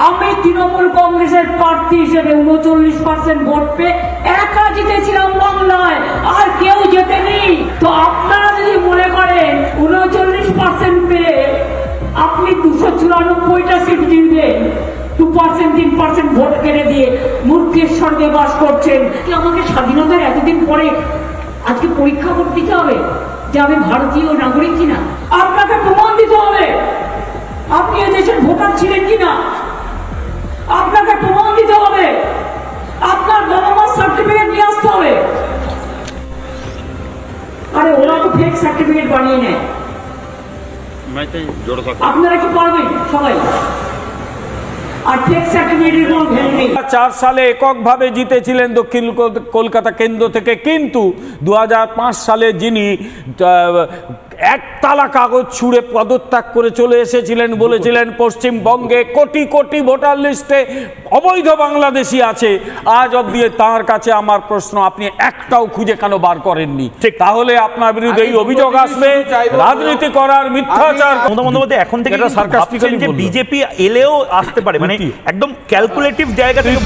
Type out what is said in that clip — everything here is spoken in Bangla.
আমি তৃণমূল কংগ্রেসের প্রার্থী হিসেবে 39% ভোট পেয়ে একা জিতেছিলাম বাংলায়, আর কেউ জেতেনি। তো আপনারা যদি মনে করেন 39% পেয়ে আপনি 294টা সিট জিতবেন, 2% 3% ভোট কেড়ে দিয়ে মূর্খের স্বর্গে বাস করছেন, কি আমাকে স্বাধীনতার এতদিন পরে আজকে পরীক্ষা করতে দিতে হবে যে আমি ভারতীয় নাগরিক কিনা? আপনাকে প্রমাণ দিতে হবে আপনি এদেশের ভোটার ছিলেন কিনা। আপনাকে প্রমাণ দিতে হবে, আপনার বাবা মার সার্টিফিকেট নিয়ে আসতে হবে। আরে ওরা তো ফেক সার্টিফিকেট বানিয়ে নেয়, আপনারা কি পারবেন সবাই? আর ফেক সার্টিফিকেটের কোনো ভ্যালু নেই। 2004 সালে এককভাবে জিতেছিলেন দক্ষিণ কলকাতা কেন্দ্র থেকে, কিন্তু 2005 সালে যিনি একতলা কাগজ ছুঁড়ে পদত্যাগ করে চলে এসেছিলেন, বলেছিলেন পশ্চিমবঙ্গে কোটি কোটি ভোটার লিস্টে অবৈধ বাংলাদেশি আছে, আজ অব্দি তার কাছে আমার প্রশ্ন, আপনি একটাও খুঁজে কেন বার করেননি? তাহলে আপনার বিরুদ্ধে এই অভিযোগ আসবে রাজনীতি করার, মিথ্যাচার। মমতা বন্দ্যোপাধ্যায় এখন থেকে ভাবছেন যে বিজেপি এলেও আসতে পারে, মানে একদম ক্যালকুলেটিভ জায়গা থেকে।